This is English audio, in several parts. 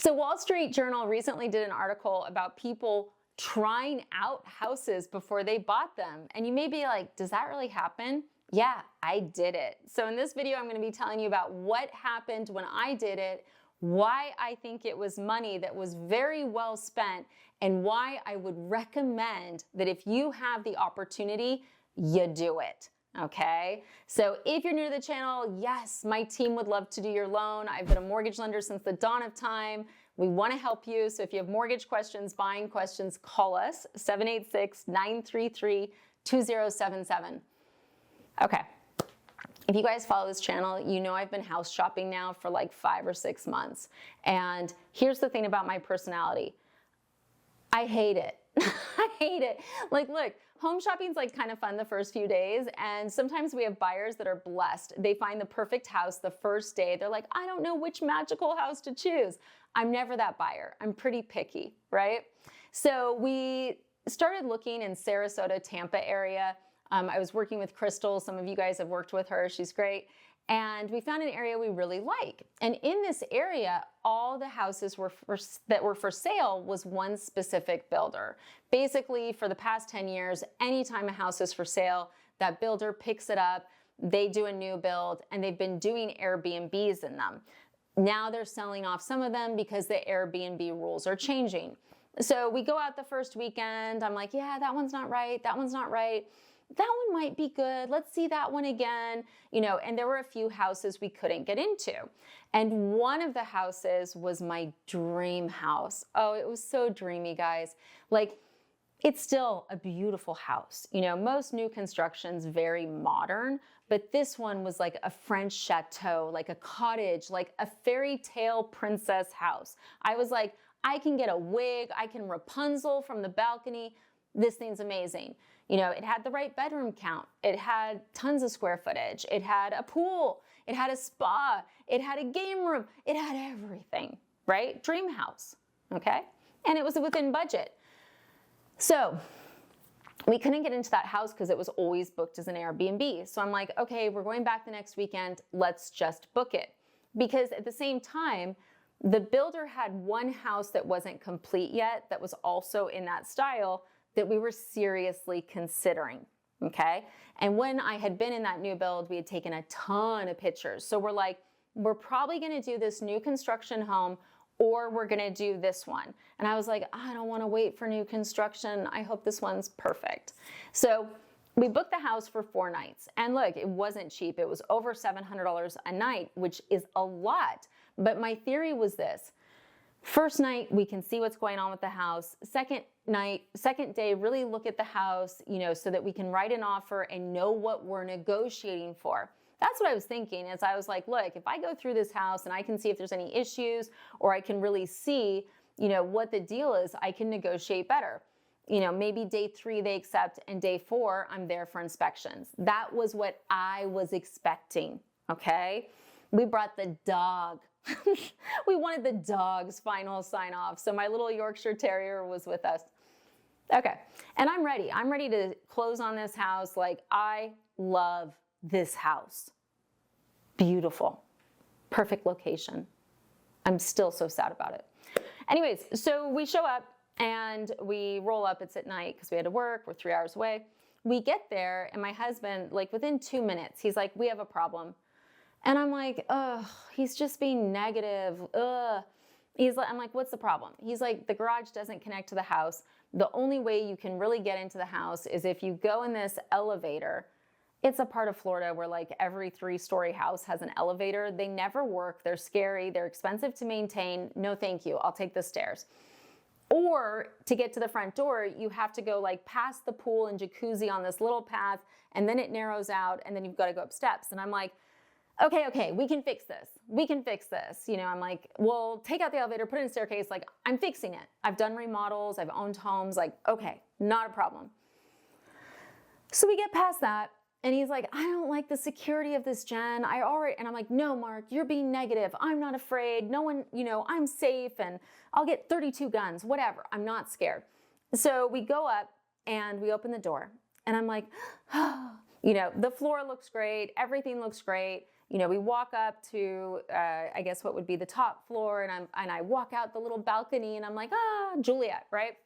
So Wall Street Journal recently did an article about people trying out houses before they bought them. And you may be like, does that really happen? Yeah, I did it. So in this video, I'm going to be telling you about what happened when I did it, why I think it was money that was very well spent, and why I would recommend that if you have the opportunity, you do it. Okay, so if you're new to the channel, yes, my team would love to do your loan. I've been a mortgage lender since the dawn of time. We want to help you. So if you have mortgage questions, buying questions, call us 786-933-2077. Okay. If you guys follow this channel, you know I've been house shopping now for like 5 or 6 months. And here's the thing about my personality. I hate it. I hate it. Like, look, home shopping's like kind of fun the first few days. And sometimes we have buyers that are blessed. They find the perfect house the first day. They're like, I don't know which magical house to choose. I'm never that buyer. I'm pretty picky, right? So we started looking in Sarasota, Tampa area. I was working with Crystal. Some of you guys have worked with her. She's great. And we found an area we really like. And in this area, all the houses that were for sale was one specific builder. Basically, for the past 10 years, anytime a house is for sale, that builder picks it up, they do a new build, and they've been doing Airbnbs in them. Now they're selling off some of them because the Airbnb rules are changing. So we go out the first weekend. I'm like, yeah, that one's not right. That one's not right. That one might be good. Let's see that one again. You know, and there were a few houses we couldn't get into. And one of the houses was my dream house. Oh, it was so dreamy, guys. Like, it's still a beautiful house. You know, most new construction's very modern, but this one was like a French chateau, like a cottage, like a fairy tale princess house. I was like, I can get a wig, I can Rapunzel from the balcony. This thing's amazing. You know, it had the right bedroom count. It had tons of square footage. It had a pool. It had a spa. It had a game room. It had everything, right? Dream house, okay? And it was within budget. So we couldn't get into that house because it was always booked as an Airbnb. So I'm like, okay, we're going back the next weekend. Let's just book it. Because at the same time, the builder had one house that wasn't complete yet that was also in that style that we were seriously considering, okay? And when I had been in that new build, we had taken a ton of pictures. So we're like, we're probably gonna do this new construction home or we're gonna do this one. And I was like, I don't wanna wait for new construction. I hope this one's perfect. So we booked the house for 4 nights. And look, it wasn't cheap. It was over $700 a night, which is a lot. But my theory was this. First night, we can see what's going on with the house. Second day, really look at the house, you know, so that we can write an offer and know what we're negotiating for. That's what I was thinking as I was like, look, if I go through this house and I can see if there's any issues or I can really see, you know, what the deal is, I can negotiate better. You know, maybe day 3 they accept and day 4 I'm there for inspections. That was what I was expecting, okay? We brought the dog. We wanted the dog's final sign off. So my little Yorkshire Terrier was with us. Okay, and I'm ready. I'm ready to close on this house. Like, I love this house. Beautiful, perfect location. I'm still so sad about it. Anyways, so we show up and we roll up. It's at night because we had to work. We're 3 hours away. We get there and my husband, like within 2 minutes, he's like, we have a problem. And I'm like, ugh, he's just being negative, ugh. I'm like, what's the problem? He's like, the garage doesn't connect to the house. The only way you can really get into the house is if you go in this elevator. It's a part of Florida where like every 3-story house has an elevator. They never work, they're scary, they're expensive to maintain. No, thank you, I'll take the stairs. Or to get to the front door, you have to go like past the pool and jacuzzi on this little path, and then it narrows out, and then you've got to go up steps. And I'm like, okay, we can fix this. We can fix this. You know, I'm like, well, take out the elevator, put in a staircase. Like, I'm fixing it. I've done remodels. I've owned homes. Like, okay, not a problem. So we get past that. And he's like, I don't like the security of this, Jen. And I'm like, no, Mark, you're being negative. I'm not afraid. No one, you know, I'm safe and I'll get 32 guns, whatever. I'm not scared. So we go up and we open the door and I'm like, oh, you know, the floor looks great. Everything looks great. we walk up to, I guess what would be the top floor, and I walk out the little balcony, and I'm like, Juliet, right?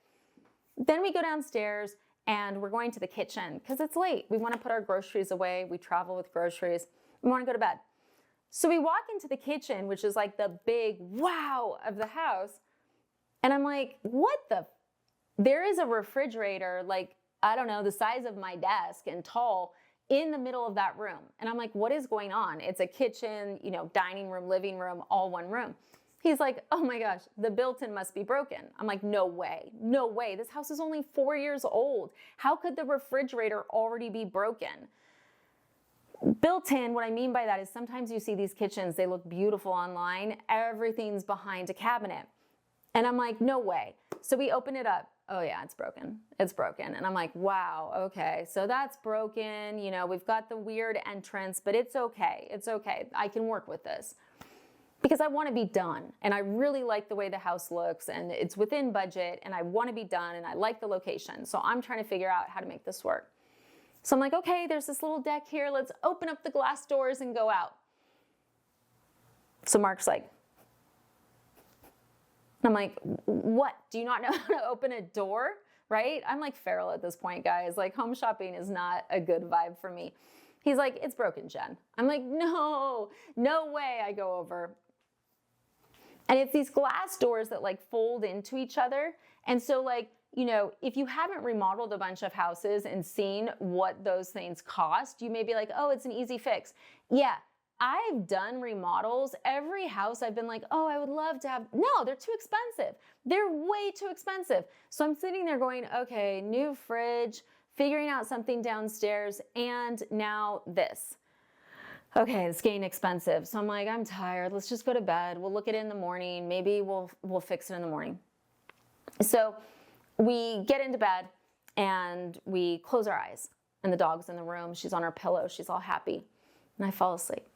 Then we go downstairs, and we're going to the kitchen because it's late. We want to put our groceries away. We travel with groceries. We want to go to bed. So we walk into the kitchen, which is like the big wow of the house. And I'm like, there is a refrigerator, like, I don't know, the size of my desk and tall in the middle of that room. And I'm like, what is going on? It's a kitchen, dining room, living room, all one room. He's like, oh my gosh, the built-in must be broken. I'm like, no way, no way. This house is only 4 years old. How could the refrigerator already be broken? Built-in, what I mean by that is sometimes you see these kitchens, they look beautiful online. Everything's behind a cabinet. And I'm like, no way. So we open it up. Oh yeah, it's broken. It's broken. And I'm like, wow, okay. So that's broken. We've got the weird entrance, but it's okay. It's okay. I can work with this. Because I want to be done, and I really like the way the house looks, and it's within budget, and I want to be done, and I like the location. So I'm trying to figure out how to make this work. So I'm like, okay, there's this little deck here. Let's open up the glass doors and go out. So Mark's like, I'm like, what? Do you not know how to open a door? Right? I'm like feral at this point, guys. Like, home shopping is not a good vibe for me. He's like, it's broken, Jen. I'm like, no way. I go over. And it's these glass doors that like fold into each other. And so like, if you haven't remodeled a bunch of houses and seen what those things cost, you may be like, oh, it's an easy fix. Yeah, I've done remodels. Every house I've been like, oh, I would love to have, no, they're too expensive. They're way too expensive. So I'm sitting there going, okay, new fridge, figuring out something downstairs, and now this. Okay, it's getting expensive. So I'm like, I'm tired. Let's just go to bed. We'll look at it in the morning. Maybe we'll fix it in the morning. So we get into bed and we close our eyes. And the dog's in the room. She's on her pillow. She's all happy. And I fall asleep.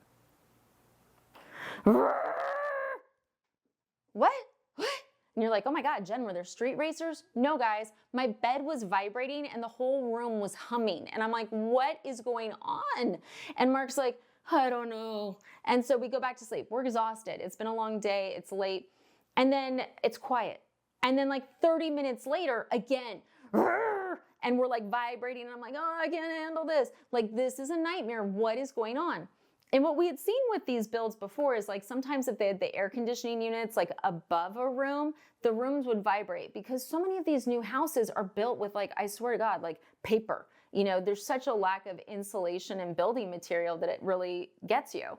What? And you're like, oh my God, Jen, were there street racers? No, guys, my bed was vibrating and the whole room was humming. And I'm like, what is going on? And Mark's like, I don't know. And so we go back to sleep. We're exhausted. It's been a long day. It's late. And then it's quiet. And then like 30 minutes later, again, and we're like vibrating. And I'm like, oh, I can't handle this. Like, this is a nightmare. What is going on? And what we had seen with these builds before is like sometimes if they had the air conditioning units like above a room, the rooms would vibrate because so many of these new houses are built with like, I swear to God, like paper. There's such a lack of insulation and building material that it really gets you.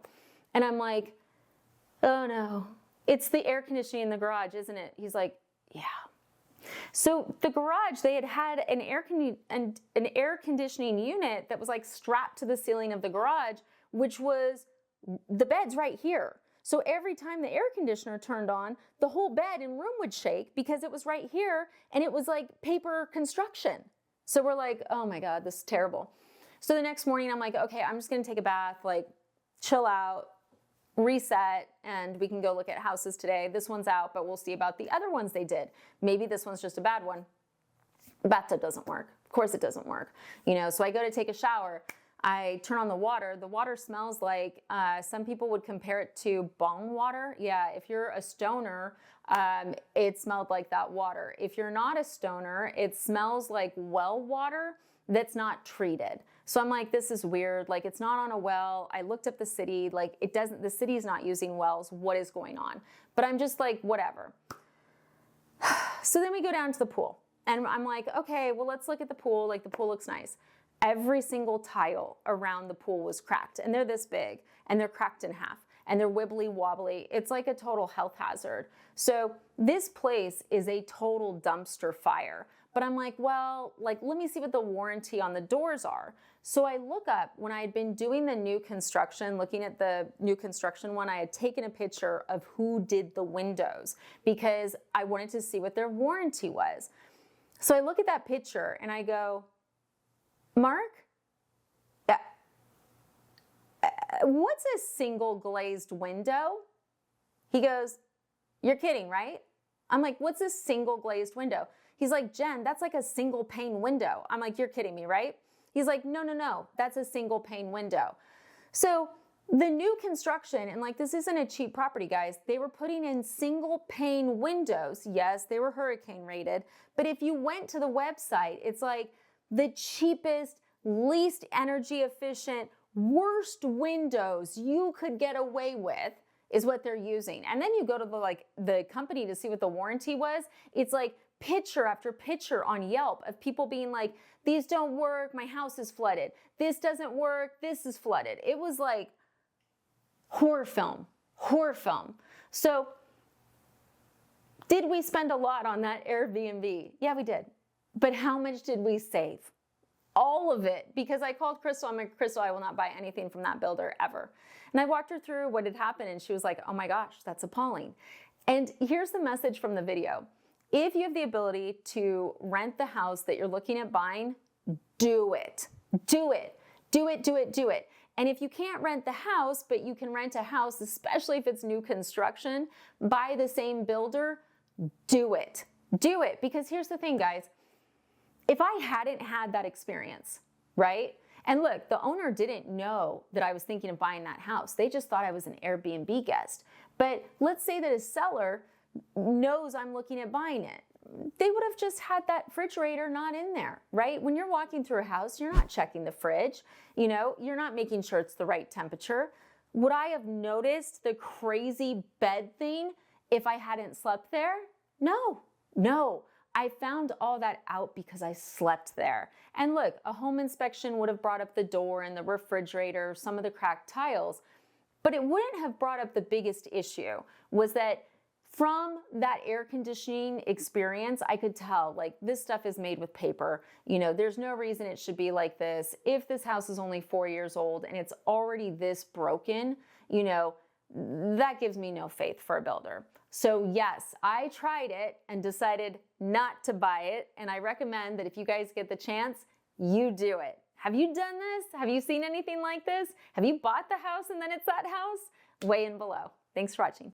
And I'm like, oh no, it's the air conditioning in the garage, isn't it? He's like, yeah. So the garage, they had an air conditioning unit that was like strapped to the ceiling of the garage, which was the bed's right here. So every time the air conditioner turned on, the whole bed and room would shake because it was right here and it was like paper construction. So we're like, oh my God, this is terrible. So the next morning I'm like, okay, I'm just gonna take a bath, like chill out, reset, and we can go look at houses today. This one's out, but we'll see about the other ones they did. Maybe this one's just a bad one. Bathtub doesn't work. Of course it doesn't work. So I go to take a shower. I turn on the water. The water smells like, some people would compare it to bong water. Yeah, if you're a stoner, it smelled like that water. If you're not a stoner, it smells like well water that's not treated. So I'm like, this is weird. Like, it's not on a well. I looked up the city. Like, the city's not using wells. What is going on? But I'm just like, whatever. So then we go down to the pool. And I'm like, okay, well, let's look at the pool. Like, the pool looks nice. Every single tile around the pool was cracked. And they're this big. And they're cracked in half. And they're wibbly wobbly. It's like a total health hazard. So this place is a total dumpster fire. But I'm like, well, like, let me see what the warranty on the doors are. So I look up, when I had been doing the new construction, looking at the new construction one, I had taken a picture of who did the windows because I wanted to see what their warranty was. So I look at that picture and I go, Mark, what's a single glazed window? He goes, you're kidding, right? I'm like, what's a single glazed window? He's like, Jen, that's like a single pane window. I'm like, you're kidding me, right? He's like, no, that's a single pane window. So The new construction, and like this isn't a cheap property, guys, they were putting in single pane windows. Yes, they were hurricane rated, but if you went to the website, it's like the cheapest, least energy efficient, worst windows you could get away with is what they're using. And then you go to the company to see what the warranty was. It's like picture after picture on Yelp of people being like, these don't work, my house is flooded. This doesn't work, this is flooded. It was like horror film, horror film. So did we spend a lot on that Airbnb? Yeah, we did. But how much did we save? All of it, because I called Crystal. I'm like, Crystal, I will not buy anything from that builder ever. And I walked her through what had happened, and she was like, oh my gosh, that's appalling. And here's the message from the video. If you have the ability to rent the house that you're looking at buying, do it. Do it. Do it, do it, do it. And if you can't rent the house, but you can rent a house, especially if it's new construction, by the same builder, do it. Do it. Because here's the thing, guys. If I hadn't had that experience, right? And look, the owner didn't know that I was thinking of buying that house. They just thought I was an Airbnb guest. But let's say that a seller knows I'm looking at buying it. They would have just had that refrigerator not in there, right? When you're walking through a house, you're not checking the fridge. You know, you're not making sure it's the right temperature. Would I have noticed the crazy bed thing if I hadn't slept there? No, no. I found all that out because I slept there. And look, a home inspection would have brought up the door and the refrigerator, some of the cracked tiles, but it wouldn't have brought up the biggest issue, was that from that air conditioning experience, I could tell, like, this stuff is made with paper. You know, there's no reason it should be like this. If this house is only 4 years old and it's already this broken, you know, that gives me no faith for a builder. So yes, I tried it and decided not to buy it. And I recommend that if you guys get the chance, you do it. Have you done this? Have you seen anything like this? Have you bought the house and then it's that house? Weigh in below. Thanks for watching.